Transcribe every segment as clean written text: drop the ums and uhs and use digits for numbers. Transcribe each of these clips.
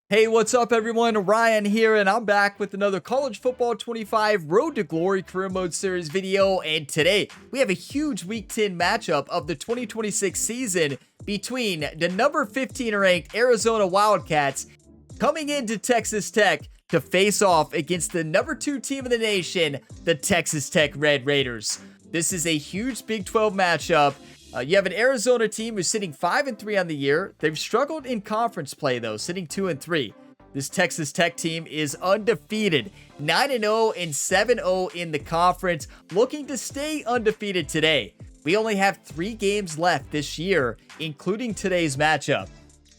Hey, what's up everyone? Ryan here, and I'm back with another College Football 25 Road to Glory Career Mode Series video, and today we have a huge Week 10 matchup of the 2026 season between the number 15 ranked Arizona Wildcats coming into Texas Tech to face off against the number 2 team in the nation, the Texas Tech Red Raiders. This is a huge Big 12 matchup. You have an Arizona team who's sitting 5-3 on the year. They've struggled in conference play though, sitting 2-3. This Texas Tech team is undefeated, 9-0 and 7-0 in the conference, looking to stay undefeated today. We only have 3 games left this year, including today's matchup.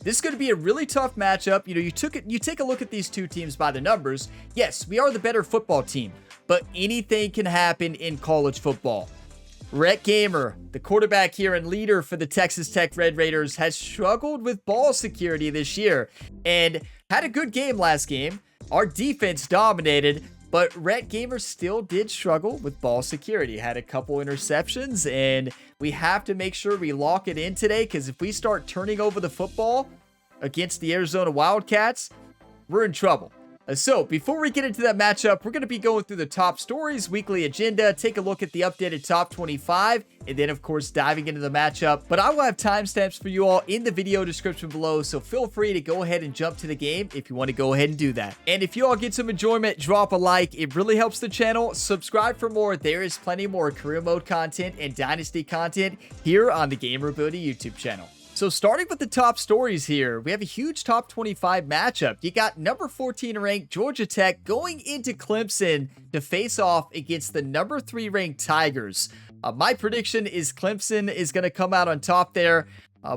This is going to be a really tough matchup. You take a look at these two teams by the numbers. Yes, we are the better football team, but anything can happen in college football. Rhett Gamer, the quarterback here and leader for the Texas Tech Red Raiders, has struggled with ball security this year and had a good game last game. Our defense dominated, but Rhett Gamer still did struggle with ball security. Had a couple interceptions, and we have to make sure we lock it in today, because if we start turning over the football against the Arizona Wildcats, we're in trouble. So, before we get into that matchup, we're going to be going through the top stories, weekly agenda, take a look at the updated top 25, and then, of course, diving into the matchup. But I will have timestamps for you all in the video description below, so feel free to go ahead and jump to the game if you want to go ahead and do that. And if you all get some enjoyment, drop a like. It really helps the channel. Subscribe for more. There is plenty more career mode content and dynasty content here on the Gamer Ability YouTube channel. So starting with the top stories here, we have a huge top 25 matchup. You got number 14 ranked Georgia Tech going into Clemson to face off against the number 3 ranked Tigers. My prediction is Clemson is going to come out on top there,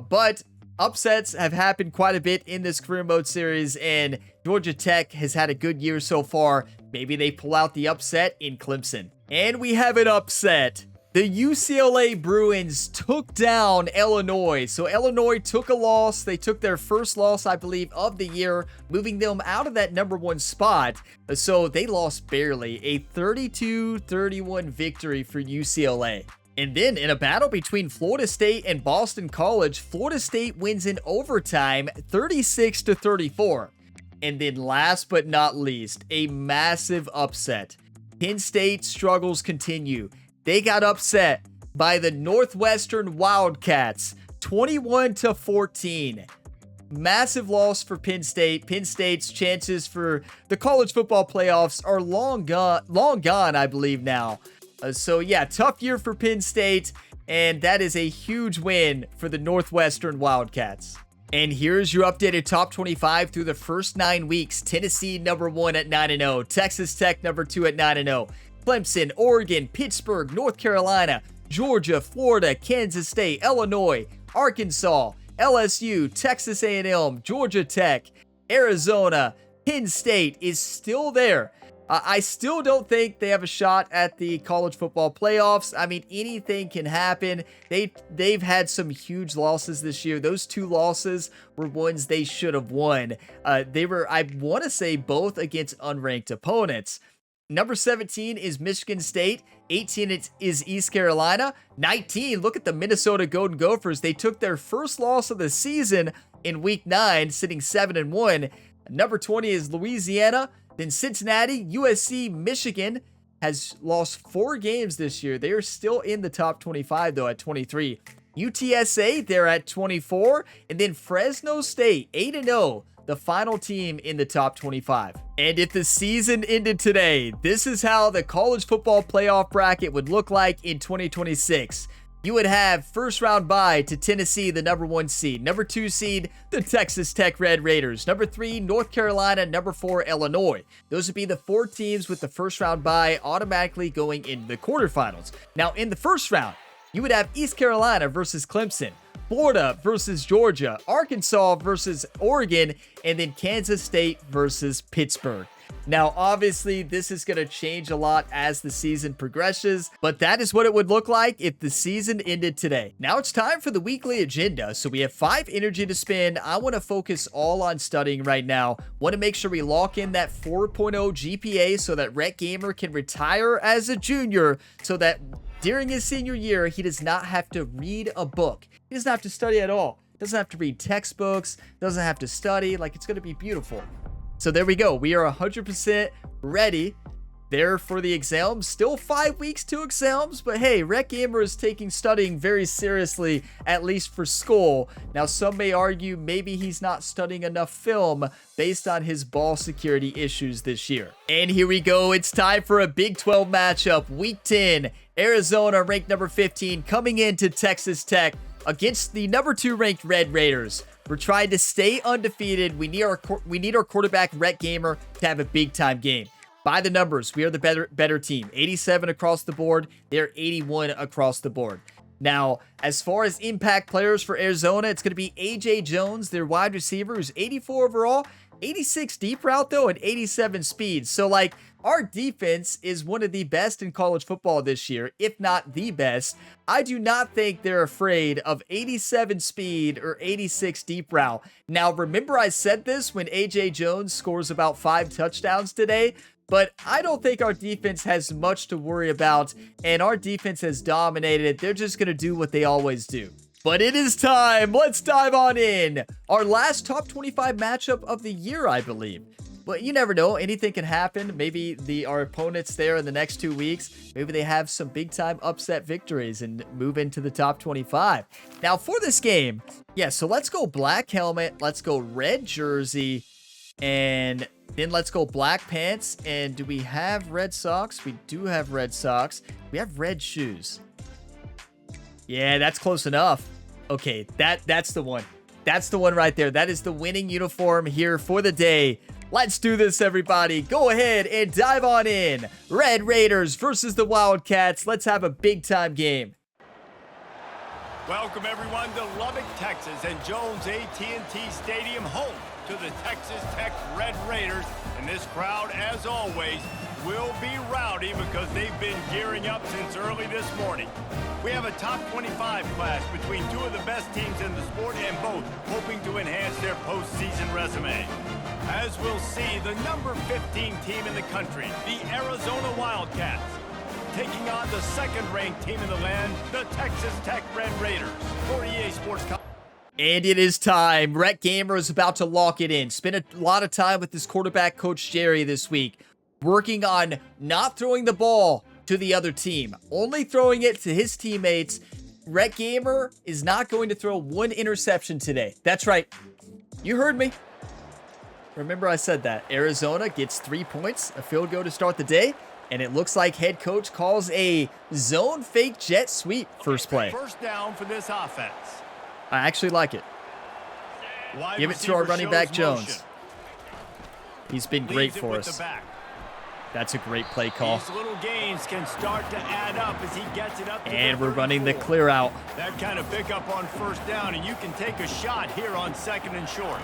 but upsets have happened quite a bit in this career mode series, and Georgia Tech has had a good year so far. Maybe they pull out the upset in Clemson. And we have an upset. The UCLA Bruins took down Illinois. So Illinois took a loss. They took their first loss, I believe, of the year, moving them out of that number 1 spot. So they lost barely, a 32-31 victory for UCLA. And then in a battle between Florida State and Boston College, Florida State wins in overtime 36-34. And then last but not least, a massive upset. Penn State struggles continue. They got upset by the Northwestern Wildcats, 21-14. Massive loss for Penn State. Penn State's chances for the college football playoffs are long gone, I believe now. So yeah, tough year for Penn State, and that is a huge win for the Northwestern Wildcats. And here's your updated top 25 through the first 9 weeks. Tennessee number 1 at 9-0. Texas Tech number 2 at 9-0. Clemson, Oregon, Pittsburgh, North Carolina, Georgia, Florida, Kansas State, Illinois, Arkansas, LSU, Texas A&M, Georgia Tech, Arizona, Penn State is still there. I still don't think they have a shot at the college football playoffs. I mean, anything can happen. They've had some huge losses this year. Those 2 losses were ones they should have won. They were, I want to say, both against unranked opponents. Number 17 is Michigan State. 18 is East Carolina. 19, look at the Minnesota Golden Gophers. They took their first loss of the season in Week 9, sitting 7-1. Number 20 is Louisiana. Then Cincinnati, USC, Michigan has lost 4 games this year. They are still in the top 25, though, at 23. UTSA, they're at 24. And then Fresno State, 8-0. The final team in the top 25. And if the season ended today, this is how the college football playoff bracket would look like in 2026. You would have first round bye to Tennessee, the number 1 seed. Number 2 seed, the Texas Tech Red Raiders. Number 3, North Carolina. Number 4, Illinois. Those would be the 4 teams with the first round bye automatically going into the quarterfinals. Now, in the first round, you would have East Carolina versus Clemson, Florida versus Georgia, Arkansas versus Oregon, and then Kansas State versus Pittsburgh. Now, obviously, this is going to change a lot as the season progresses, but that is what it would look like if the season ended today. Now it's time for the weekly agenda. So we have 5 energy to spend. I want to focus all on studying right now. Want to make sure we lock in that 4.0 GPA so that Rhett Gamer can retire as a junior, so that during his senior year, he does not have to read a book. He doesn't have to study at all. Doesn't have to read textbooks. Doesn't have to study. Like, it's going to be beautiful. So there we go. We are 100% ready there for the exams. Still 5 weeks to exams, but hey, Rhett Gamer is taking studying very seriously, at least for school. Now, some may argue maybe he's not studying enough film based on his ball security issues this year. And here we go. It's time for a Big 12 matchup. Week 10, Arizona, ranked number 15, coming into Texas Tech against the number 2 ranked Red Raiders. We're trying to stay undefeated. We need our quarterback, Rhett Gamer, to have a big-time game. By the numbers, we are the better team. 87 across the board. They're 81 across the board. Now, as far as impact players for Arizona, it's going to be A.J. Jones, their wide receiver, who's 84 overall, 86 deep route, though, and 87 speed. So, like, our defense is one of the best in college football this year, if not the best. I do not think they're afraid of 87 speed or 86 deep route. Now, remember I said this when A.J. Jones scores about 5 touchdowns today? But I don't think our defense has much to worry about, and our defense has dominated. They're just going to do what they always do. But it is time. Let's dive on in. Our last top 25 matchup of the year, I believe. But you never know. Anything can happen. Maybe our opponents there in the next 2 weeks, maybe they have some big-time upset victories and move into the top 25. Now, for this game, yeah, so let's go black helmet. Let's go red jersey. And then let's go black pants. And do we have red socks? We do have red socks. We have red shoes. Yeah, that's close enough. Okay, that's the one. That's the one right there. That is the winning uniform here for the day. Let's do this, everybody. Go ahead and dive on in. Red Raiders versus the Wildcats. Let's have a big-time game. Welcome, everyone, to Lubbock, Texas, and Jones AT&T Stadium, home to the Texas Tech Red Raiders. And this crowd, as always, will be rowdy because they've been gearing up since early this morning. We have a top 25 class between 2 of the best teams in the sport, and both hoping to enhance their postseason resume. As we'll see, the number 15 team in the country, the Arizona Wildcats, taking on the second-ranked team in the land, the Texas Tech Red Raiders. For EA Sports. And it is time. Rhett Gamer is about to lock it in. Spent a lot of time with his quarterback coach, Jerry, this week, working on not throwing the ball to the other team, only throwing it to his teammates. Rhett Gamer is not going to throw 1 interception today. That's right. You heard me. Remember I said that. Arizona gets 3 points, a field goal to start the day, and it looks like head coach calls a zone fake jet sweep first play. First down for this offense. I actually like it. Give it to our running back, Jones. He's been great for us. That's a great play call. These little gains can start to add up as he gets it up to and we're running the clear out. That kind of pickup on first down, and you can take a shot here on 2nd and short.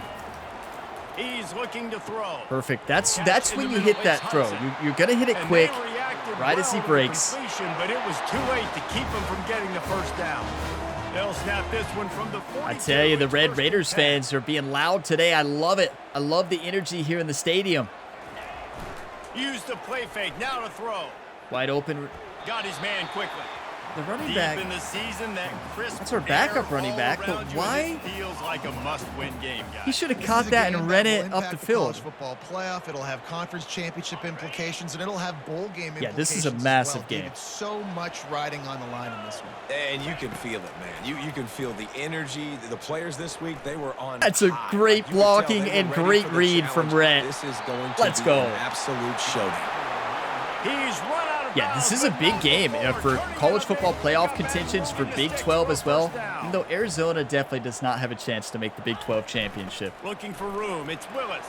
He's looking to throw. Perfect. That's when you hit that throw. You're going to hit it quick, right as he breaks. But it was too late to keep him from getting the first down. They'll snap this one from the 42. I tell you, the Red Raiders fans are being loud today. I love it. I love the energy here in the stadium. Use the play fake. Now to throw. Wide open. Got his man quickly. The running back. In the season, that's our backup running back, but why? Feels like a must-win game, guys. He should have caught that and ran it up the field. College football playoff. It'll have conference championship implications, and it'll have bowl game implications. Yeah, this is a massive game. It's so much riding on the line in this one. And you can feel it, man. You can feel the energy. The players this week, they were on. That's a great blocking and great read from Rhett. This is going to Let's be go. An absolute showdown. He's run out of Yeah, this is a big game for college football playoff contentions for Big 12 as well. Even though Arizona definitely does not have a chance to make the Big 12 championship. Looking for room. It's Willis.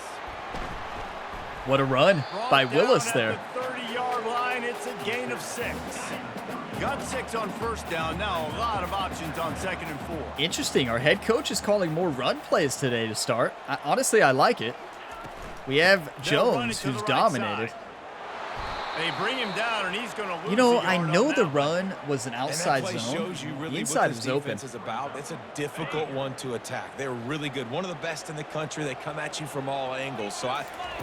What a run by Willis there. The 30-yard line. It's a gain of 6. Got 6 on first down. Now a lot of options on 2nd and 4. Interesting. Our head coach is calling more run plays today to start. Honestly, I like it. We have Jones, who's dominated. They bring him down, and he's going to lose. You know, a I yard know on the that one. run was an outside And that play zone. shows you really The inside what was this open. defense is about. It's a difficult one to attack. They're really good. One of the best in the country. They come at you from all angles. So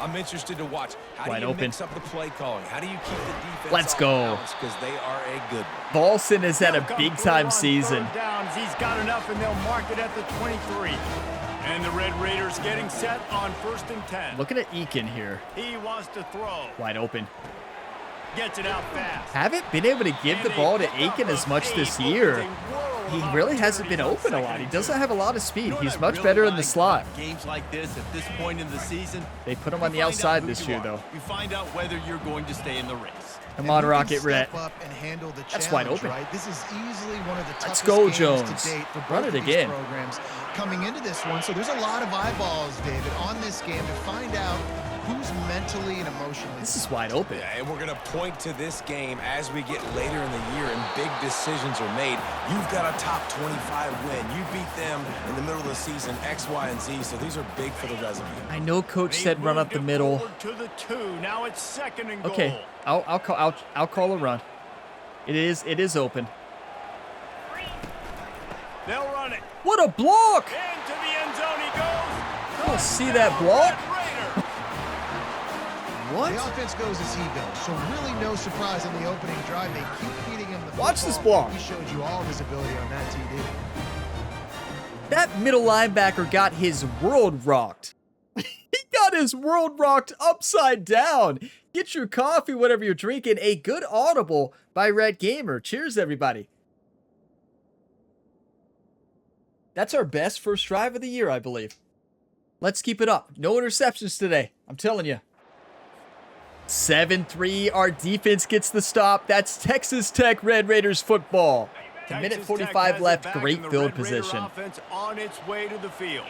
I'm interested to watch. How Wide do you open. mix up the play calling? How do you keep the defense Let's go. Because they are a good one. Paulson has had They'll a come big-time through on season. third downs. He's got enough, and they'll mark it at the 23. And the Red Raiders getting set on 1st and 10. Looking at Eakin here. He wants to throw. Wide open. Gets it out fast. Haven't been able to give the ball to Aiken as much this year. He really hasn't been open a lot. He doesn't have a lot of speed. He's much better in the slot. Games like this at this point in the season, They put him on the you find out outside who this you year, are. though. You find out whether you're going to stay in the race. Come If on, you can Rocket Red. step up and handle the That's challenge, wide open. Right? This is easily one of the Let's toughest go, games Jones. to date for Run both it of these again. programs coming into this one. So there's a lot of eyeballs, David, on this game to find out who's mentally and emotionally. This is wide open. Yeah, and we're going to point to this game as we get later in the year and big decisions are made. You've got a top 25 win. You beat them in the middle of the season, X, Y, and Z. So these are big for the resume. I know Coach They said run up moved the it middle. forward to the 2. Now it's 2nd and goal. Okay, I'll call a run. It is open. They'll run it. What a block! Into the end zone he goes. I don't see that block. Red Raider. What? The offense goes as he goes, so really no surprise on the opening drive. They keep feeding him the Watch this football. block. He showed you all of his ability on that TD. That middle linebacker got his world rocked. He got his world rocked upside down. Get your coffee, whatever you're drinking. A good audible by Red Gamer. Cheers, everybody. That's our best first drive of the year, I believe. Let's keep it up. No interceptions today. I'm telling you. 7-3. Our defense gets the stop. That's Texas Tech Red Raiders football. A minute Texas 45 Tech has left. it back, Great and the field Red Raider position. Offense on its way to the field.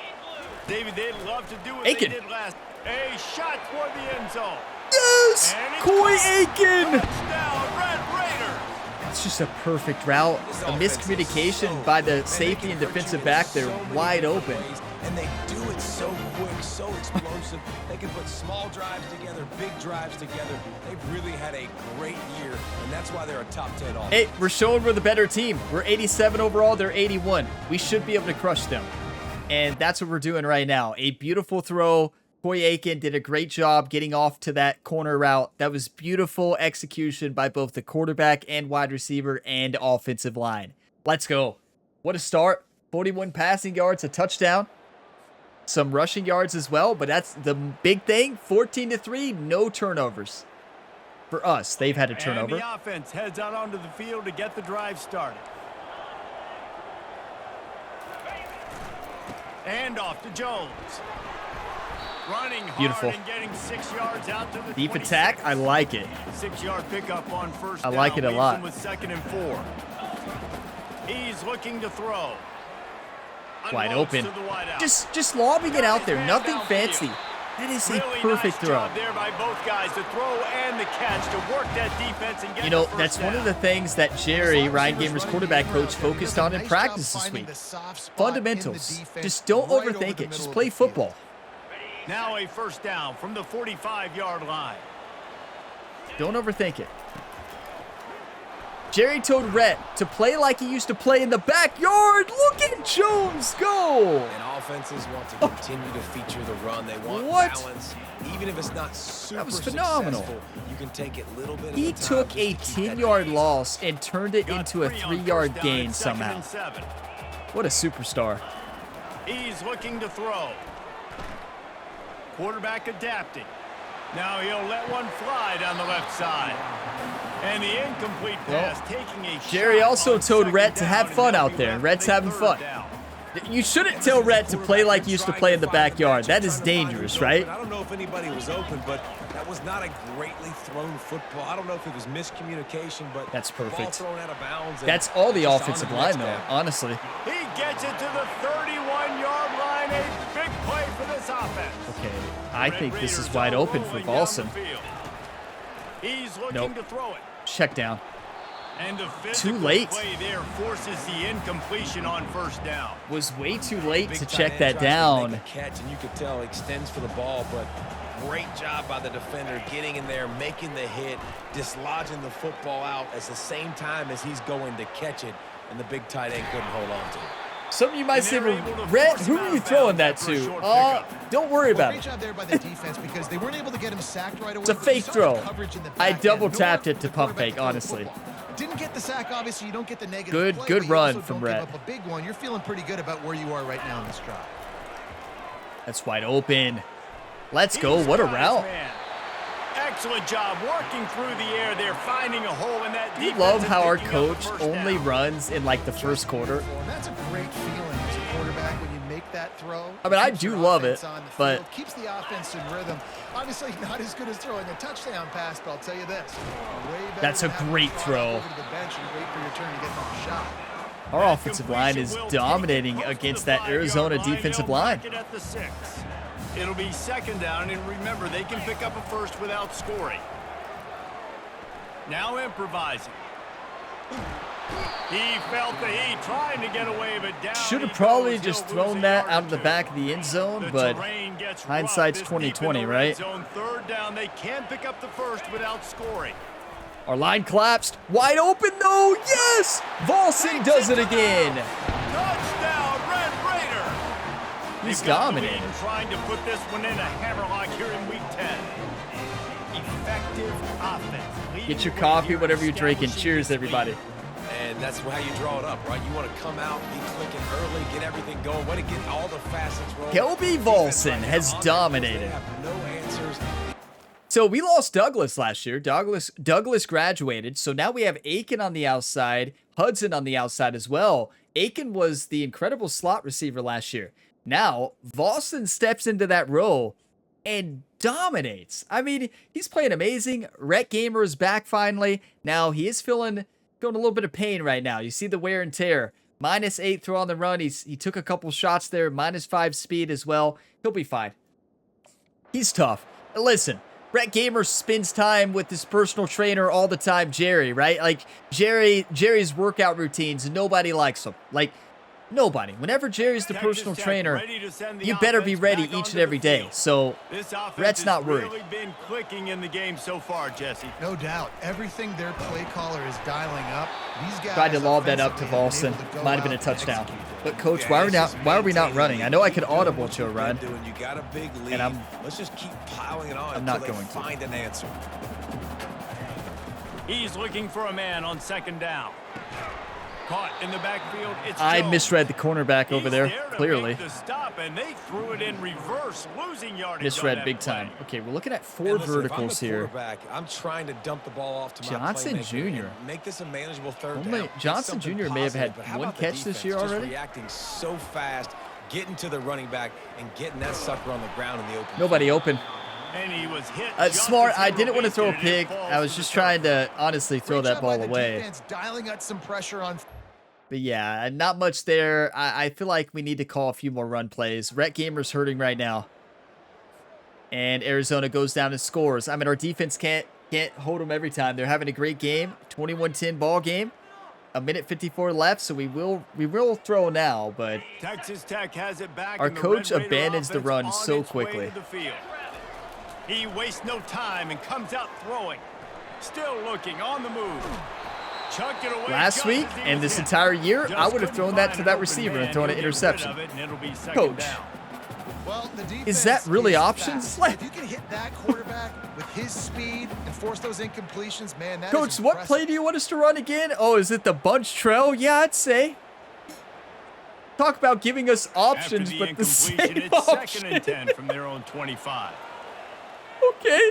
David, they'd love to do what Aiken. they did last. A shot toward the end zone. Yes! And it's Coy caught. Aiken! Touchdown, Red Raiders. It's just a perfect route. A miscommunication by the safety and defensive back. They're wide open. And they do it so quick, so explosive. They can put small drives together, big drives together. They've really had a great year, and that's why they're a top 10 offense. Hey, we're showing we're the better team. We're 87 overall. They're 81. We should be able to crush them. And that's what we're doing right now. A beautiful throw. Coy Aiken did a great job getting off to that corner route. That was beautiful execution by both the quarterback and wide receiver and offensive line. Let's go. What a start. 41 passing yards, a touchdown. Some rushing yards as well, but that's the big thing. 14-3, no turnovers. For us, they've had a turnover. And the offense heads out onto the field to get the drive started. And off to Jones. Running Beautiful. hard and getting 6 yards out to the Deep 26. attack, I like it. 6-yard pickup on first I down. like it a Leaves lot. him with 2nd and 4. He's looking to throw. Wide Unloads open. to the wideout. Just lobbing it out there. Hands Nothing downfield. fancy. That is a Really perfect nice throw. job there by both guys, the throw and the catch to work that defense and get You know, the first that's one of down. the things that Jerry, Ryan Gamer's quarterback coach, focused on in practice this week. Fundamentals. Just don't overthink it. Just play football. Now a first down from the 45-yard line. Don't overthink it. Jerry told Rhett to play like he used to play in the backyard. Look at Jones go. And offenses want to continue to feature the run. They want What? balance. Even if it's not super was phenomenal. successful, you can take it little bit He at a time took just a to keep that 10-yard pace. loss and turned it Got into a 3 on 3-yard first down gain and 2nd somehow. and 7. What a superstar. He's looking to throw. Quarterback adapting. Now he'll let one fly down the left side. And the incomplete pass taking a Jerry shot also on told 2nd Rhett to down, have and fun they'll out be there. left Rhett's with a having 3rd fun. down. You shouldn't tell Rhett to play like he used to play in the backyard. That is dangerous, right? I don't know if anybody was open, but that was not a greatly thrown football. I don't know if it was miscommunication, but That's the ball perfect. thrown out of bounds. and That's all the just on offensive to line, next though, down. honestly. He gets it to the 31-yard line. A big play for this offense. Okay, I Red think this is Raiders wide are open for rolling down Balsam. the field. He's looking Nope. to throw it. Check down. And the physical late. play there forces the incompletion on first down. Was way too late Big to tight check end that tries to down. make a catch, and you could tell extends for the ball, but Great job by the defender getting in there, making the hit, dislodging the football out at the same time as he's going to catch it, and the big tight end couldn't hold on to it. Some of you might say, Rhett, who are you throwing that to? Don't worry about Great it. job there by the defense because they weren't able to get him sacked right away. It's a but you fake saw throw. the coverage in the I back double end. tapped Nowhere it to for the pump quarterback fake, to throw the honestly. football. Didn't get the sack, obviously. You don't get the negative Good play, run but you also from don't Rhett. give up a big one. You're feeling pretty good about where you are right now in this drive. That's wide open. Let's go. What a route. Excellent job working through the air there, finding a hole in that You defense. love and how our picking up the coach first only down. runs in like the first quarter. And that's a great feeling as a quarterback when you make that throw. I mean, I Keeps do your love offense it, on the but- field, keeps the offense in rhythm. Obviously, not as good as throwing a touchdown pass, but I'll tell you this: way better That's than a having to great trot throw. over to the bench and wait for your turn to get another shot. Our offensive line is dominating Close to against the that 5-yard Arizona line. defensive They'll line. mark it at the 6. It'll be second down, and remember, they can pick up a first without scoring. Now improvising. He felt the heat, trying to get away, but down Should have he probably goes. just He'll lose thrown a that yard out or of the two. back of the end zone, The but terrain gets rough. hindsight's This deep in the 2020, red right? Zone, third down, they can pick up the first without scoring. our line collapsed. Wide open, though. Yes! Volson does it again. Touchdown, Red Raider! He's They've got the lead dominating. and trying to put this one in a hammerlock here in Week 10. Effective offense. Leading Get your the way coffee, here, whatever you're drinking. establishing Cheers, this lead. everybody. And that's how you draw it up, right? You want to come out, be clicking early, get everything going, want to get all the facets rolling. Kelby Defense Volson right now has on their toes. dominated. They have no answers. So we lost Douglas last year. Douglas graduated. So now we have Aiken on the outside, Hudson on the outside as well. Aiken was the incredible slot receiver last year. Now Volson steps into that role and dominates. I mean, he's playing amazing. Rhett Gamer is back finally. Now he is feeling a little bit of pain right now. You see the wear and tear. -8 throw on the run. He took a couple shots there. -5 speed as well. He'll be fine. He's tough. Listen, Rhett Gamer spends time with his personal trainer all the time, Jerry, right? Like, Jerry's workout routines, nobody likes them. Like, nobody. Whenever Jerry's the personal trainer, you better be ready each and every day. So, This offense Rhett's has not worried. really been clicking in the game so far, Jesse. No doubt. Everything their play caller is dialing up. These guys tried to lob that up to offensively Volson. have been able to go Might have been a out and touchdown. execute. But, Coach, Yeah, why are it's we not just running? I know I could maintaining audible what to a you've run. been doing. You got a big lead. And Let's just keep piling it on I'm not until going they to. find an answer. He's looking for a man on second down. Caught in the backfield. It's I Jones. misread the cornerback over He's there, to clearly. make the stop, and they threw it in reverse, losing yardage on Misread that big play. time. Okay, we're looking at And 4 listen, verticals if I'm the here. quarterback, I'm trying to dump the ball off to my Johnson playmaker Jr. and make this a manageable third Only- down. Get Johnson something Jr. may have had positive, but how one about the catch this defense? year Just already? reacting so fast, getting to the running back, and getting that sucker on the ground in the open. Nobody open. And he was hit. Smart. just as I he didn't want to throw a released it, and it pig. falls I was to just the trying to honestly throw Great that job by ball the away. defense, dialing out some pressure on. But yeah, not much there. I feel like we need to call a few more run plays. Rhett Gamer's hurting right now. And Arizona goes down and scores. I mean, our defense can't hold them every time. They're having a great game. 21-10 ball game. 1:54 left, so we will throw now, but Texas Tech has it back. Our and the coach Red Raider abandons the offense run on so its way quickly. to the field. He wastes no time and comes out throwing. Still looking on the move. Chuck it away. last just week as he and was this hit. entire year, Just I would have couldn't thrown that find to an that open receiver man. and thrown an He'll get rid interception. of it, and it'll be second Coach. down. Well, the defense Is that really is options? fast. If you can hit that quarterback with his speed and force those incompletions, man, that is Coach, what impressive. play do you want us to run again? Oh, is it the bunch trail? Yeah, I'd say. Talk about giving us options, After the but the incompletion, same it's second option. and 10 from their own 25. Okay.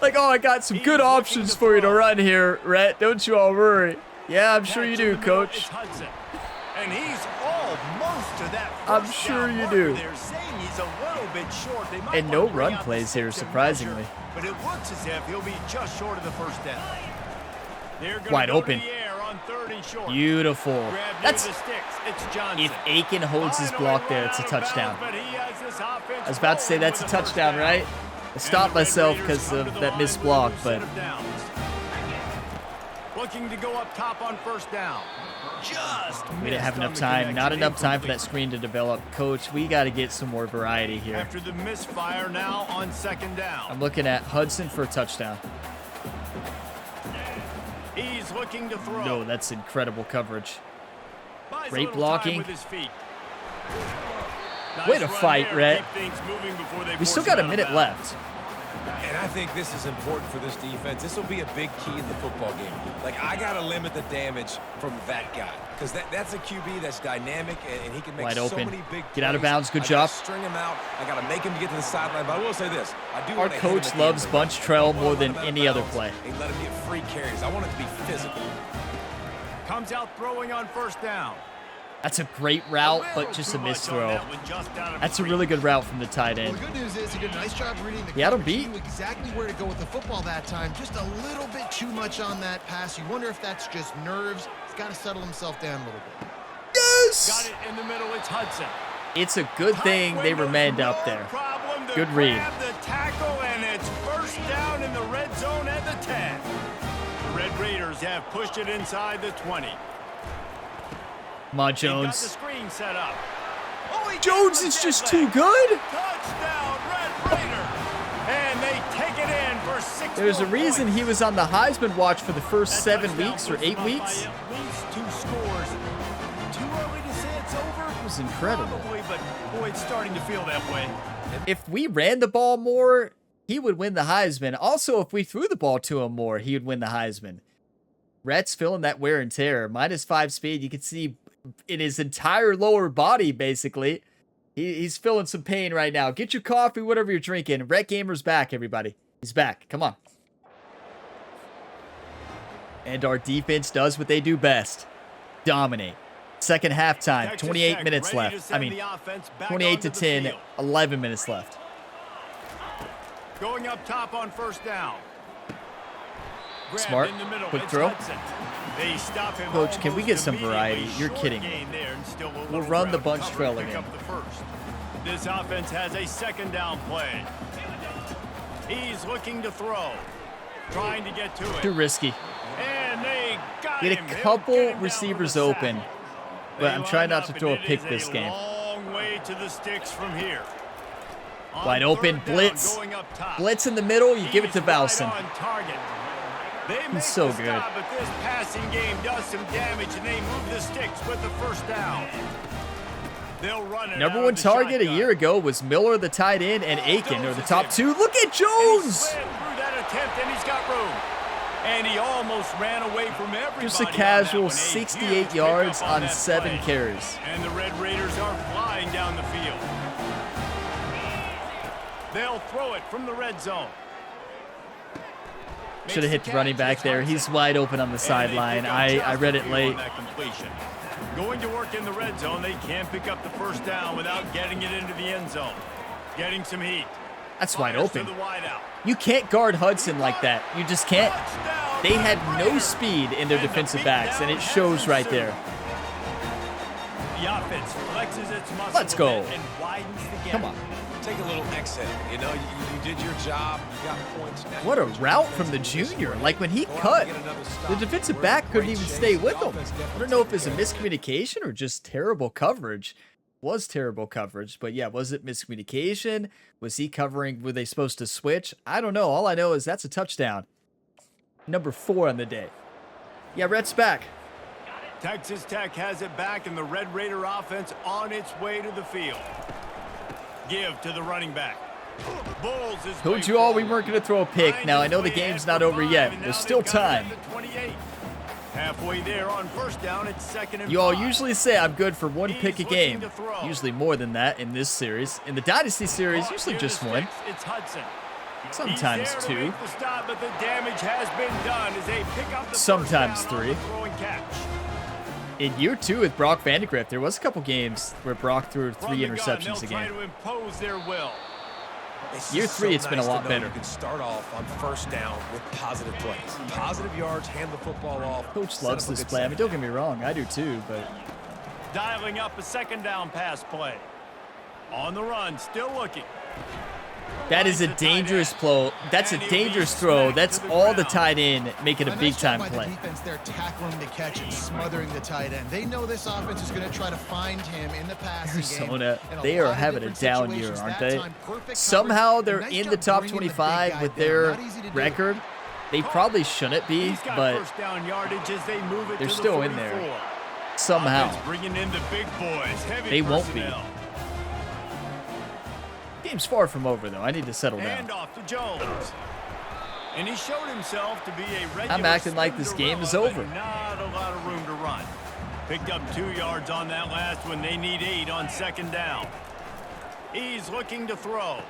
Like, oh, I got some He's good looking options to for you to throw. run here, Rhett. Don't you all worry. Yeah, I'm sure Catch you in do, the middle, Coach. it's Hudson. And he's almost to that I'm first sure down you marker. do. They're saying he's a little bit short. They might And want no to bring run out the plays here, sticks and surprisingly. measure, but it looks as if he'll be just short of the first down. They're gonna Wide go open. To the air on third and short. Beautiful. Grab near That's the sticks. It's Johnson. if Aiken holds his Finally block there, run it's a out of bounds, touchdown. but he has this offense I was about to say rolling that's a with the first touchdown, down. right? I And stopped the Red myself Raiders because come of to the that line missed with a block, new but set of downs. Looking to go up top on first down. just We didn't have enough time. Not enough time for that screen to develop. Coach, we got to get some more variety here. After the misfire, now on second down. I'm looking at Hudson for a touchdown. He's looking to throw. No, that's incredible coverage. Buys a Great little blocking. time with his feet. Way to Nice fight, run there. Rhett. Keep things moving before they We force still him got a out of minute bounds. left. And I think this is important for this defense. This will be a big key in the football game. Like, I got to limit the damage from that guy. Because that's a QB that's dynamic, and he can make Wide so open. many big Get out of plays. bounds. Good I job. gotta string him out. I got to make him get to the sideline. But I will say this. I do Our want to hit him coach at the loves end. bunch trail I don't more wanna than let him any other bounce play. And let him get free carries. I want it to be physical. Comes out throwing on first down. That's a great route, but just a missed throw. That's a really good route from the tight Well, end. the good news is he did a nice job reading the He had him coverage. He beat. knew exactly where to go with the football that time. Just a little bit too much on that pass. You wonder if that's just nerves. He's got to settle himself down a little bit. Yes! Got it in the middle. It's Hudson. It's a good thing they remained up there. Good read. Grab the tackle, and it's first down in the red zone at the 10. The Red Raiders have pushed it inside the 20. Come on, He got the Jones. screen set up. Oh, he Jones got is the just jet too leg. good. Touchdown, Red Raiders. And they take it in for 6 There's a more reason points. he was on the Heisman watch for the first That 7 touchdown weeks or puts 8 them up by weeks. at least 2 scores. Too early to say it's over. It was incredible. Probably, but boy, it's starting to feel that way. If we ran the ball more, he would win the Heisman. Also, if we threw the ball to him more, he would win the Heisman. Rhett's feeling that wear and tear. -5 speed. You can see in his entire lower body, basically. He's feeling some pain right now. Get your coffee, whatever you're drinking. Rhett Gamer's back, everybody. He's back. Come on. And our defense does what they do best. Dominate. Second halftime, Texas 28 Tech minutes ready to left. send the offense back 28 to onto the 10, field. 11 minutes left. Going up top on first down. Grabbed Smart. in the middle. Quick It's throw. Hudson. They stop him Coach, can we get almost some variety? immediately. You're Short kidding me. gain there and still a We'll little run the ground bunch cover trail to pick again. up the first. This offense has a second down play. He's looking to throw. Trying to get to it. Too risky. And they got We had him. a They'll couple get him down receivers for the open, sack. but They I'm trying line not to up, throw a and it pick is this game. Long way to the sticks from here. On Wide open, third down, blitz. going up top. Blitz in the middle, you give it to He's right Bowson. on target. They make so the good. stop, but this passing game does some damage, and they move the sticks with the first down. They'll run it Number out one of the target a shotgun. year ago was Miller, the tight end, and Aiken are the Jones top is two. Look at And he Jones! slid through that attempt, and he's got room. And he almost ran away from everybody. Just a on that casual one. A 68 huge yards pickup on that 7 play. carries. And the Red Raiders are flying down the field. They'll throw it from the red zone. Should have hit the running back there. He's wide open on the sideline. I read it late. Going to work in the red zone, they can't pick up the first down without getting it into the end zone. Getting some heat. That's wide Fires to open. the wideout. You can't guard Hudson like that. You just can't. Touchdown, They had Red no Raiders. speed in their And the defensive beat backs, and down it has shows right ensued. there. The offense flexes its muscle Let's a go. bit and widens the gap. Come on. Take a little exit. You know, you did your job. You got points. Now What a you get your route defense from the in junior. position. Like when he Go out cut, and get another stop. the defensive We're in back couldn't great even shape. stay The with him. offense I definitely don't know if taking it's a care of it. miscommunication or just terrible coverage. Was terrible coverage, but yeah, was it miscommunication? Was he covering? Were they supposed to switch? I don't know. All I know is that's a touchdown. Number 4 on the day. Yeah, Rhett's back. Texas Tech has it back, and the Red Raider offense on its way to the field. Give to the running back. Bulls is Told you all we weren't going to throw a pick. Now, I know the game's not over yet. There's still time. Halfway there on first down, it's second and You all 5. usually say I'm good for 1 He's pick a looking game. to throw. Usually more than that in this series. In the Dynasty series, Caught usually near the just 1. sticks, It's Hudson. Sometimes He's 2. there to make the stop, but the damage has been done as they pick up the Sometimes first down on 3. the throw and catch. In year 2 with Brock Vandegrift, there was a couple games where Brock threw 3 From the gun, interceptions a they'll try game. to impose their will. It's Year just 3, so it's been a nice lot to know better. You can start off on first down with positive plays. Positive yards, hand the football off. Coach set loves up a this good play. I mean, second don't get me wrong, I do too, but Dialing up a second down pass play. On the run, still looking. That is a dangerous throw. That's a dangerous throw. That's all the tight end making a big-time play. The defense, they're tackling the catch and smothering the tight end. They know this offense is going to try to find him in the passing game. Arizona, they are having a down year, aren't they? Somehow they're in the top 25 with their record. They probably shouldn't be, but they're still in there. Somehow. They won't be. Game's far from over, though. I need to settle down. Off to Jones. And he showed himself to be a regular. I'm acting like this game is over. Not a lot of room to run. Picked up 2 yards on that last one. They need 8 on second down. He's looking to throw.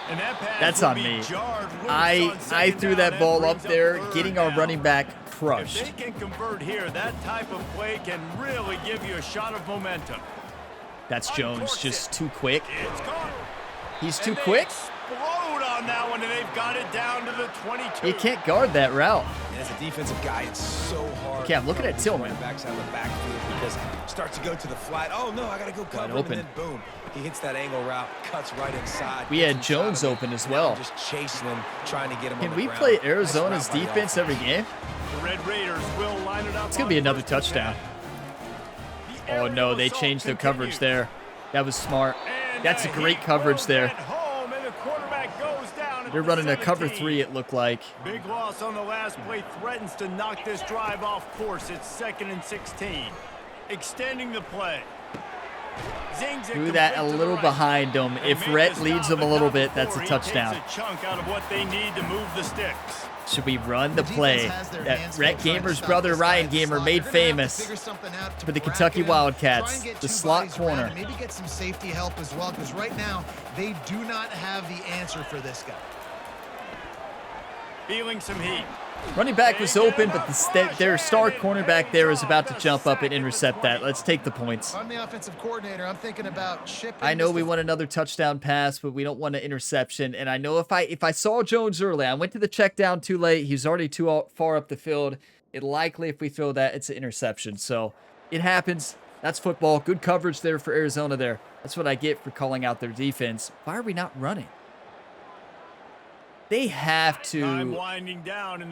And that pass that's on me. I threw that ball up there, getting our running back crushed. If they can convert here, that type of play can really give you a shot of momentum. That's Jones, just too quick. It's caught. He's too quick. Explode on that one, and they've got it down to the 22. He can't guard that route. As a defensive guy, it's so hard. Okay, I'm looking at Tillman. Backs out of the backfield because starts to go to the flat. Oh no, I gotta go cover him, open. and then boom, he hits that angle route, cuts right inside. We had Jones open as well. Just chasing him, trying to get him. Can on we the ground. play Arizona's defense every game? The Red Raiders will line it up. It's gonna be another touchdown. Oh no, they changed their coverage there. That was smart. That's a great coverage there. They're running a cover 3, it looked like. Big loss on the last play threatens to knock this drive off course. It's 2nd and 16. Extending the play. Do that a little behind them. If Rhett leads them a little bit, that's a touchdown. A chunk out of what they need to move the sticks. Should we run the play that Rhett Gamer's brother Ryan Gamer made famous for the Kentucky Wildcats, the slot corner? Maybe get some safety help as well, because right now they do not have the answer for this guy. Feeling some heat. Running back was open, but their star cornerback there is about to jump up and intercept that. Let's take the points. I'm the offensive coordinator. I'm thinking about shipping. I know we want another touchdown pass, but we don't want an interception. And I know if I saw Jones early, I went to the check down too late. He's already too far up the field. It likely, if we throw that, it's an interception. So it happens. That's football. Good coverage there for Arizona there. That's what I get for calling out their defense. Why are we not running? They have to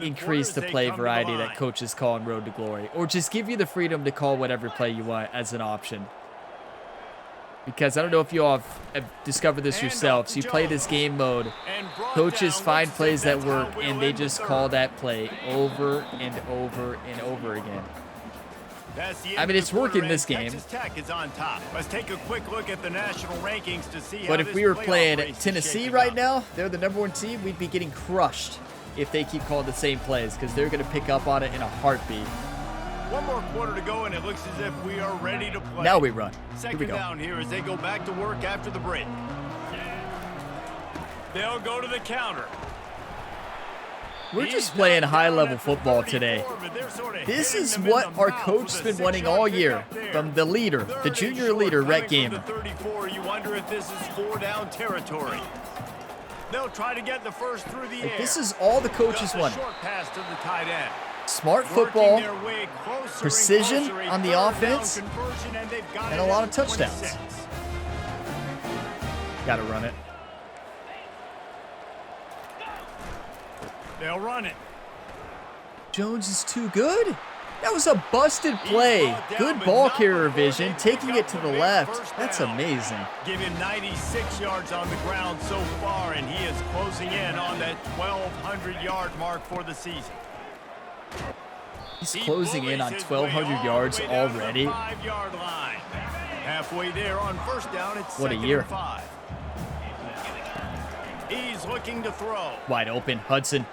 increase the play variety that coaches call in Road to Glory, or just give you the freedom to call whatever play you want as an option. Because I don't know if you all have discovered this yourselves. You play this game mode, coaches find plays that work, and they just call that play over and over and over again. I mean, it's working this game. Let's take a quick look at the national rankings to see. But if we were playing Tennessee right now, they're the #1 team, we'd be getting crushed if they keep calling the same plays, because they're going to pick up on it in a heartbeat. One more quarter to go, and it looks as if we are ready to play. Now we run. Second Here we go. down here as they go back to work after the break. They'll go to the counter. We're just playing high-level football today. This is what our coach has been wanting all year from the leader, the junior leader, Rhett Gamer. You wonder if this is 4-down territory. They'll try to get the first through the air. This is all the coaches wanted. Short pass to the tight end. Smart football, precision on the offense, and a lot of touchdowns. Got to run it. They'll run it. Jones is too good. That was a busted play. Good ball carrier vision, taking it to the left. That's amazing. Give him 96 yards on the ground so far, and he is closing in on that 1,200-yard mark for the season. He's closing in on 1,200 yards already. Halfway there on first down. It's what a year. 5. He's looking to throw. Wide open, Hudson.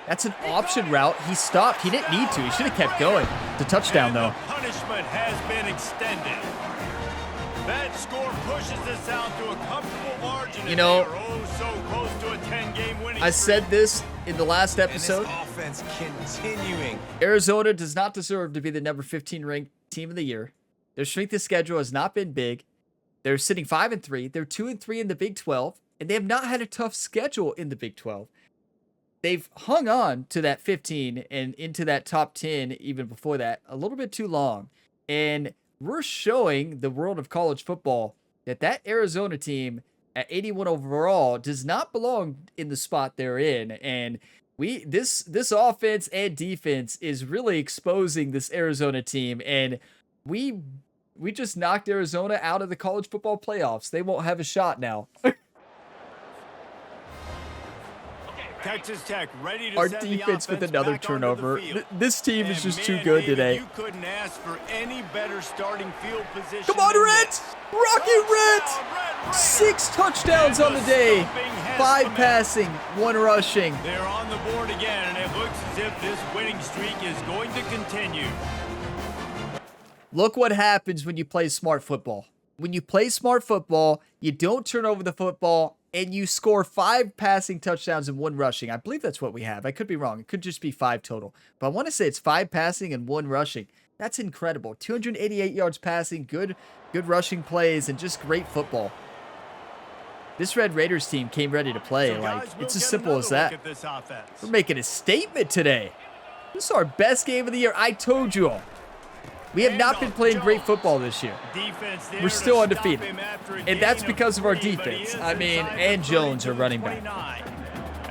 That's an option route. He stopped. He didn't need to. He should have kept going. It's a touchdown, though. The punishment has been extended. That score pushes us out to a comfortable margin. You know, so close to a 10-game winning I said this in the last episode. Offense continuing. Arizona does not deserve to be the number 15 ranked team of the year. Their strength of schedule has not been big. They're sitting 5-3. They're 2-3 in the Big 12, and they have not had a tough schedule in the Big 12. They've hung on to that 15 and into that top 10 even before that a little bit too long. And we're showing the world of college football that Arizona team at 81 overall does not belong in the spot they're in. And this offense and defense is really exposing this Arizona team. And we just knocked Arizona out of the college football playoffs. They won't have a shot now. Texas Tech ready to Our send the defense with offense another back onto the turnover. field. This team is And just man, too good David, today. You couldn't ask for any better starting field position. Come on, than Red! this. Rocky Red! Touchdown, Red Raiders! 6 touchdowns on the day. 5 passing, 1 rushing. They're on the board again, and it looks as if this winning streak is going to continue. Look what happens when you play smart football. When you play smart football, you don't turn over the football, and you score 5 passing touchdowns and 1 rushing. I believe that's what we have. I could be wrong. It could just be 5 total. But I want to say it's 5 passing and 1 rushing. That's incredible. 288 yards passing, good rushing plays, and just great football. This Red Raiders team came ready to play. So Like, guys, we'll it's as get simple as another that. look at this offense. We're making a statement today. This is our best game of the year. I told you all. We have not been playing great football this year. Defense there We're to still stop undefeated. him after a And that's gain of because of our 3, but he defense. is I mean, inside and the Jones 30 are to running back. 29.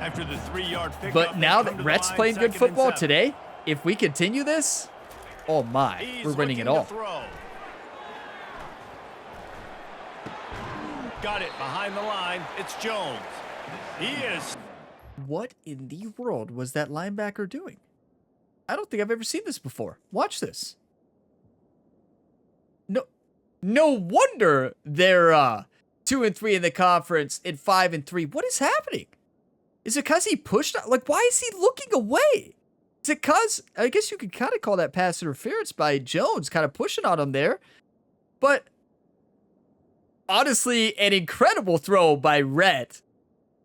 After the 3-yard pickup, But they now come that to the Rhett's line, playing good 2nd and football 7. today, if we continue this, oh my, He's we're winning it looking to all. throw. Got it behind the line. It's Jones. He is. What in the world was that linebacker doing? I don't think I've ever seen this before. Watch this. No wonder they're 2-3 in the conference and 5-3. What is happening? Is it because he pushed? Like, why is he looking away? Is it because, I guess you could kind of call that pass interference by Jones, kind of pushing on him there. But honestly, an incredible throw by Rhett.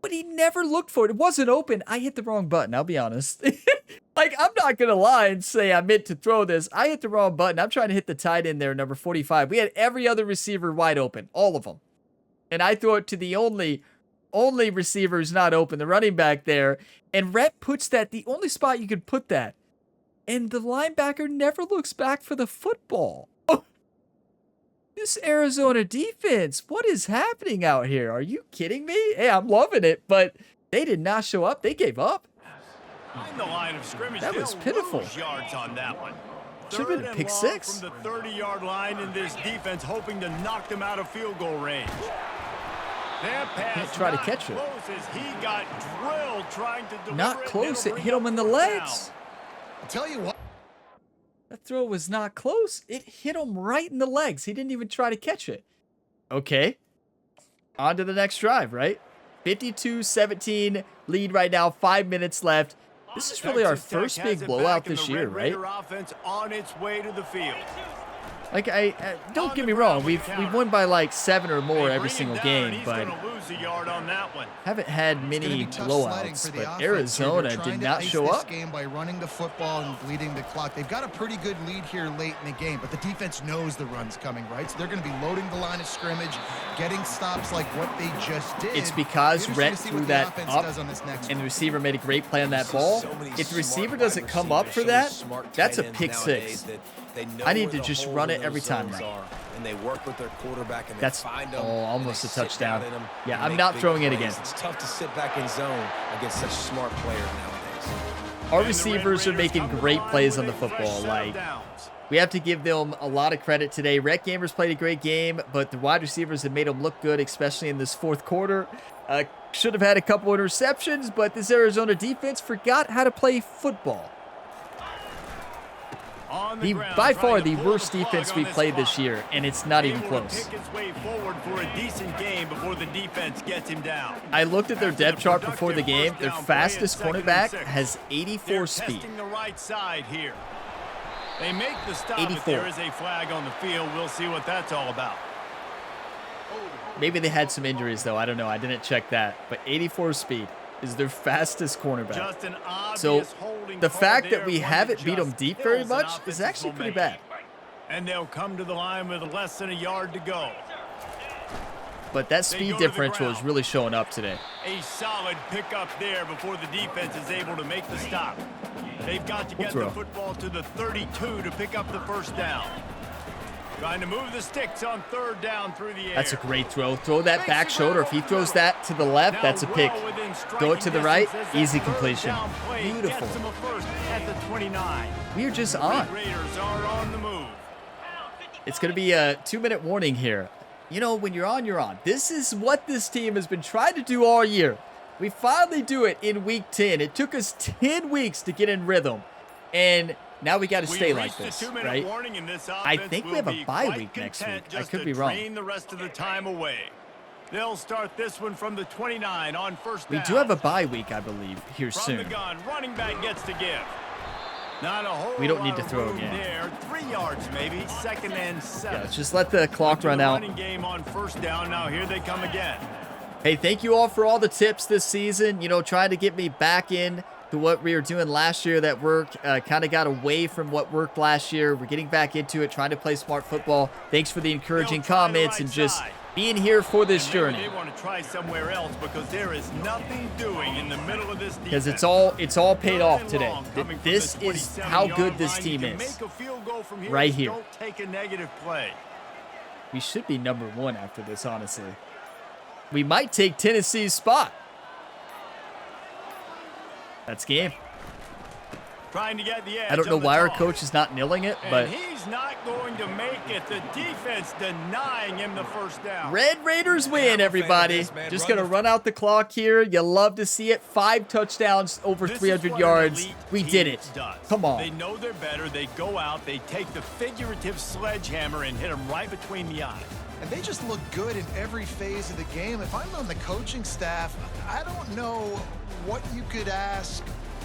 But he never looked for it. It wasn't open. I hit the wrong button, I'll be honest. Like, I'm not going to lie and say I meant to throw this. I hit the wrong button. I'm trying to hit the tight end there, number 45. We had every other receiver wide open, all of them. And I threw it to the only receiver who's not open, the running back there. And Rhett puts that, the only spot you could put that. And the linebacker never looks back for the football. Oh, this Arizona defense, what is happening out here? Are you kidding me? Hey, I'm loving it, but they did not show up. They gave up. Behind the line of scrimmage. That was They'll pitiful. lose yards on that one. Should've been a Third and pick long 6. from the 30-yard line, in this defense hoping to knock them out of field goal range. That pass Can't try to not catch it. close as he got drilled trying to deliver Not it, and close. it'll It bring hit up him in the 4th legs. down. I'll tell you what. That throw was not close. It hit him right in the legs. He didn't even try to catch it. Okay. On to the next drive, right? 52-17 lead right now. 5 minutes left. This is really our Texas Tech first has big it blowout back, and this the year, Red right? Raider offense on its way to the field. Like, don't On get the me ground wrong. with We've the counter. won by like 7 or more They every bring him single down, game, he's but gonna lose a yard on that one. haven't had It's gonna many be tough sledding blowouts. for the But offense here. Arizona They're trying did to not ice show this up. game by running the football and bleeding the clock. They've got a pretty good lead here late in the game, but the defense knows the run's coming, right? So they're going to be loading the line of scrimmage, getting stops like what they just did. It's because Interesting Rhett to see threw what the that offense up, does on this next and the one. receiver made a great play on that ball. If the receiver doesn't come up for that, that's a pick 6. I need to just run it every time now. And they work with their quarterback and That's they find them, almost and a they sit touchdown. down in them Yeah, and I'm make not big throwing it plays. again. It's tough to sit back in zone against such smart players nowadays. Our And the receivers are Red Raiders making come to the great line plays on with the a fresh football. set of Like, downs. we have to give them a lot of credit today. Rhett Gamers played a great game, but the wide receivers have made them look good, especially in this 4th quarter. Should have had a couple interceptions, but this Arizona defense forgot how to play football. On the ground, By trying far to the pull worst the plug defense on we this played this clock. year, and it's not even Able to close. pick his way forward for a decent game before the defense gets him down. I looked at their After depth the chart before the productive game. first Their down play, fastest it's 2nd and cornerback 6. has 84 They're speed. testing the right side here. They make the stop, 84. but there is a flag on the field. We'll see what that's all about. Maybe they had some injuries, though. I don't know. I didn't check that. But 84 speed is their fastest cornerback. Just an So obvious holding the call fact there, that we one haven't that beat them just deep very kills an much is offensive actually pretty momentum. bad. And they'll come to the line with less than a yard to go. But that They speed go to the differential is ground. really showing up today. A solid pickup there before the defense is able to make the stop. They've got to get throw. the football to the 32 to pick up the first down. Trying to move the sticks on third down through the air. That's a great throw. Throw that back shoulder. If he throws that to the left, that's a pick. Go it to the right, easy completion. Beautiful. At the 29. We are just on. Raiders are on the move. It's going to be a 2-minute warning here. You know, when you're on, you're on. This is what this team has been trying to do all year. We finally do it in week 10. It took us 10 weeks to get in rhythm. And now we got to stay like this, right? I think we have a bye week next week. I could be wrong. The rest of the time away. They'll start this one from the 29 on first down. We do have a bye week, I believe, here From soon. the gun, running back gets to give. Not a whole We don't need lot to of throw room again. there. 3 yards maybe. 2nd and 7. Yeah, just let the clock run out. Running game on first down. Now here they come again. Hey, thank you all for all the tips this season. You know, trying to get me back in to what we were doing last year that worked. Kind of got away from what worked last year. We're getting back into it, trying to play smart football. Thanks for the encouraging comments and just being here for this journey. They want to try somewhere else because there is nothing doing in the middle of this defense. Because it's all paid off today. This is how good this team is. Right here. Don't take a negative play. We should be number 1 after this, honestly. We might take Tennessee's spot. That's game. Trying to get the edge. I don't know why our coach is not nailing it, but and he's not going to make it. The defense denying him the first down. Red Raiders win, everybody. Just going to run out the clock here. You love to see it. 5 touchdowns, over 300 yards. We did it. Come on. They know they're better. They go out. They take the figurative sledgehammer and hit them right between the eyes. And they just look good in every phase of the game. If I'm on the coaching staff, I don't know what you could ask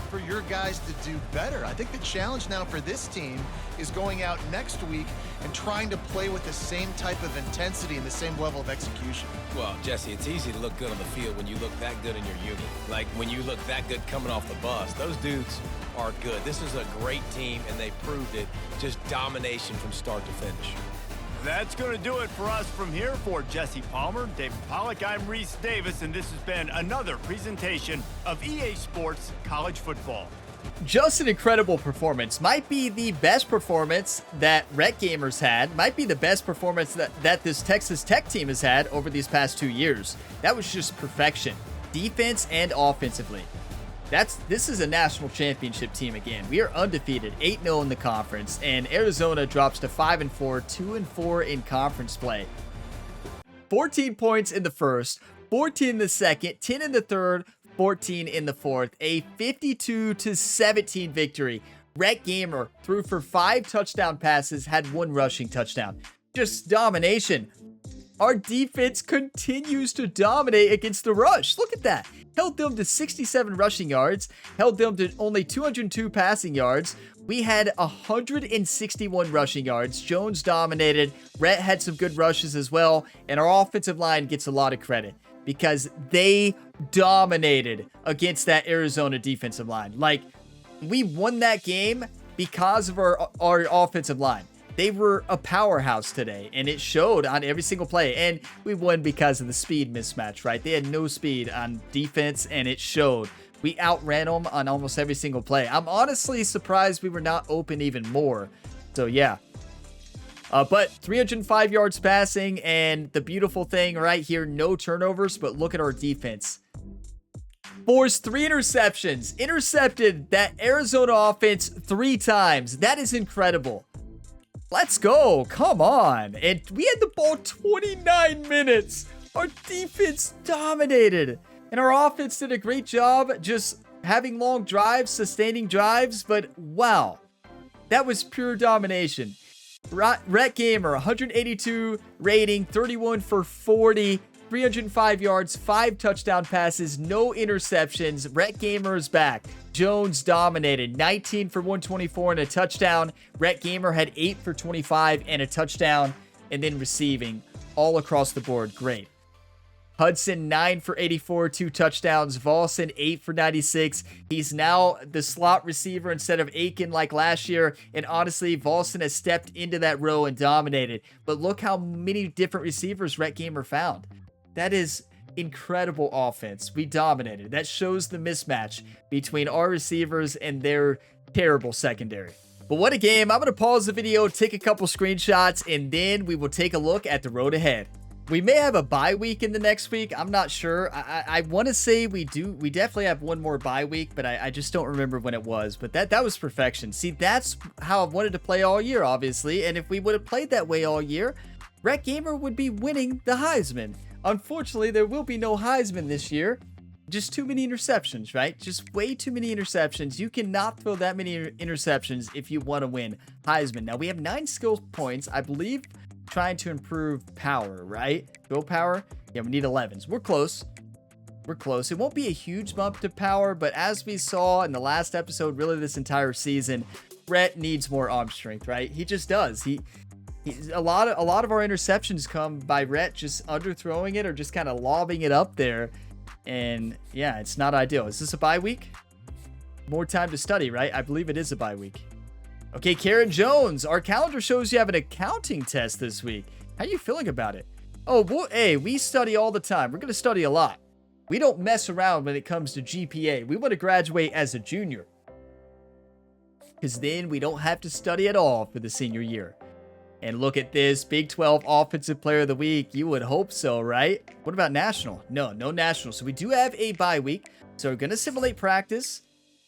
for your guys to do better. I think the challenge now for this team is going out next week and trying to play with the same type of intensity and the same level of execution. Well, Jesse, it's easy to look good on the field when you look that good in your unit. Like when you look that good coming off the bus. Those dudes are good. This is a great team, and they proved it. Just domination from start to finish. That's going to do it for us from here. For Jesse Palmer, David Pollack, I'm Reese Davis, and this has been another presentation of EA Sports College Football. just an incredible performance. Might be the best performance that Rec Gamers had. Might be the best performance that this Texas Tech team has had over these past 2 years. That was just perfection. Defense and offensively. This is a national championship team again. We are undefeated, 8-0 in the conference, and Arizona drops to 5-4, 2-4 in conference play. 14 points in the first, 14 in the second, 10 in the third, 14 in the fourth. A 52-17 victory. Rec Gamer threw for 5 touchdown passes, had 1 rushing touchdown. Just domination. Our defense continues to dominate against the rush. Look at that. Held them to 67 rushing yards. Held them to only 202 passing yards. We had 161 rushing yards. Jones dominated. Rhett had some good rushes as well. And our offensive line gets a lot of credit because they dominated against that Arizona defensive line. Like, we won that game because of our offensive line. They were a powerhouse today, and it showed on every single play. And we won because of the speed mismatch, right? They had no speed on defense, and it showed. We outran them on almost every single play. I'm honestly surprised we were not open even more. So, yeah. But 305 yards passing, and the beautiful thing right here, no turnovers, but look at our defense. Forced 3 interceptions. Intercepted that Arizona offense 3 times. That is incredible. Let's go. Come on. And we had the ball 29 minutes. Our defense dominated. And our offense did a great job just having long drives, sustaining drives. But wow, that was pure domination. Rec Gamer, 182 rating, 31 for 40, 305 yards, 5 touchdown passes, no interceptions. Rec Gamer is back. Jones dominated, 19 for 124 and a touchdown. Rec Gamer had 8 for 25 and a touchdown, and then receiving all across the board. Great. Hudson, 9 for 84, 2 touchdowns. Volson, 8 for 96. He's now the slot receiver instead of Aiken like last year. And honestly, Volson has stepped into that row and dominated. But look how many different receivers Rec Gamer found. That is incredible offense. We dominated. That shows the mismatch between our receivers and their terrible secondary. But what a game. I'm going to pause the video, take a couple screenshots, and then we will take a look at the road ahead. We may have a bye week in the next week. I'm not sure. I want to say we do. We definitely have one more bye week, but I just don't remember when it was. But that was perfection. See, that's how I've wanted to play all year, obviously. And if we would have played that way all year, Rhett Gamer would be winning the Heisman. Unfortunately, there will be no Heisman this year. Just too many interceptions, right? Just way too many interceptions. You cannot throw that many interceptions if you want to win Heisman. Now, we have 9 skill points, I believe, trying to improve power, right? Throw power. Yeah, we need 11s. We're close. We're close. It won't be a huge bump to power, but as we saw in the last episode, really this entire season, Rhett needs more arm strength, right? He just does. A lot of our interceptions come by Rhett just underthrowing it or just kind of lobbing it up there. And yeah, it's not ideal. Is this a bye week? More time to study, right? I believe it is a bye week. Okay, Karen Jones, our calendar shows you have an accounting test this week. How are you feeling about it? Oh, well, hey, we study all the time. We're going to study a lot. We don't mess around when it comes to GPA. We want to graduate as a junior, because then we don't have to study at all for the senior year. And look at this, Big 12 Offensive Player of the Week. You would hope so, right? What about National? No National. So we do have a bye week. So we're going to simulate practice.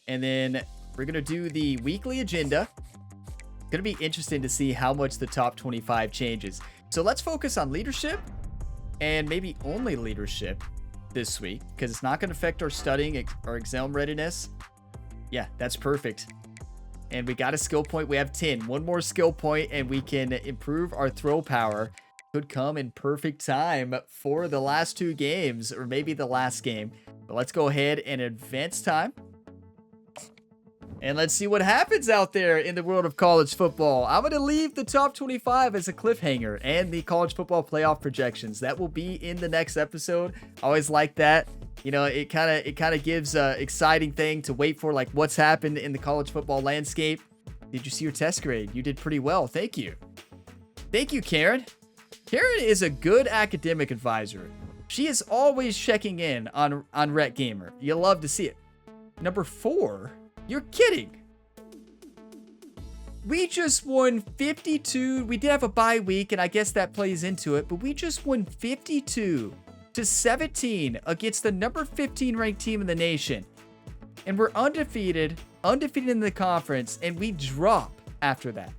And then we're going to do the weekly agenda. Going to be interesting to see how much the top 25 changes. So let's focus on leadership and maybe only leadership this week, because it's not going to affect our studying or exam readiness. Yeah, that's perfect. And we got a skill point. We have 10. One more skill point, and we can improve our throw power. Could come in perfect time for the last 2 games, or maybe the last game. But let's go ahead and advance time. And let's see what happens out there in the world of college football. I'm going to leave the top 25 as a cliffhanger and the college football playoff projections. That will be in the next episode. I always like that. You know, it kind of gives an exciting thing to wait for, like what's happened in the college football landscape. Did you see your test grade? You did pretty well. Thank you. Thank you, Karen. Karen is a good academic advisor. She is always checking in on Rhett Gamer. You'll love to see it. Number 4. You're kidding. We just won 52. We did have a bye week, and I guess that plays into it, but we just won 52-17 against the number 15 ranked team in the nation. And we're undefeated in the conference, and we drop after that.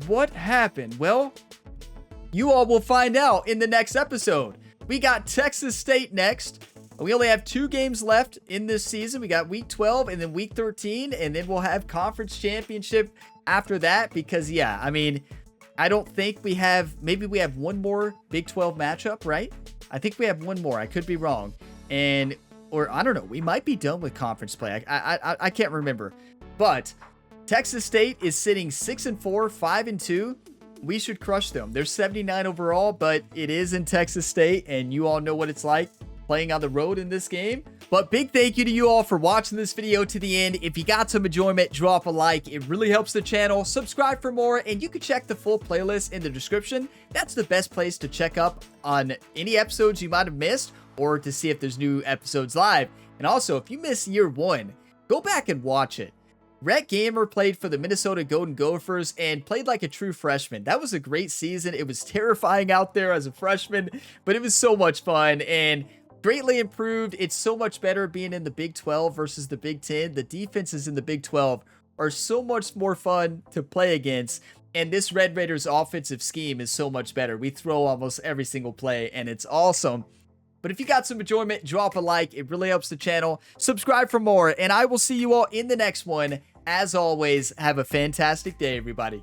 What happened? Well, you all will find out in the next episode. We got Texas State next. We only have 2 games left in this season. We got week 12 and then week 13, and then we'll have conference championship after that, because yeah, I mean, I don't think we have, maybe we have one more Big 12 matchup, right? I think we have one more. I could be wrong. Or I don't know. We might be done with conference play. I can't remember. But Texas State is sitting 6-4, 5-2. We should crush them. They're 79 overall, but it is in Texas State, and you all know what it's like playing on the road in this game. But big thank you to you all for watching this video to the end. If you got some enjoyment, drop a like. It really helps the channel. Subscribe for more, and you can check the full playlist in the description. That's the best place to check up on any episodes you might have missed, or to see if there's new episodes live. And also, if you missed year 1, go back and watch it. Rhett Gamer played for the Minnesota Golden Gophers and played like a true freshman. That was a great season. It was terrifying out there as a freshman, but it was so much fun and greatly improved. It's so much better being in the Big 12 versus the Big 10. The defenses in the Big 12 are so much more fun to play against. And this Red Raiders offensive scheme is so much better. We throw almost every single play, and it's awesome. But if you got some enjoyment, drop a like. It really helps the channel. Subscribe for more, and I will see you all in the next one. As always, have a fantastic day, everybody.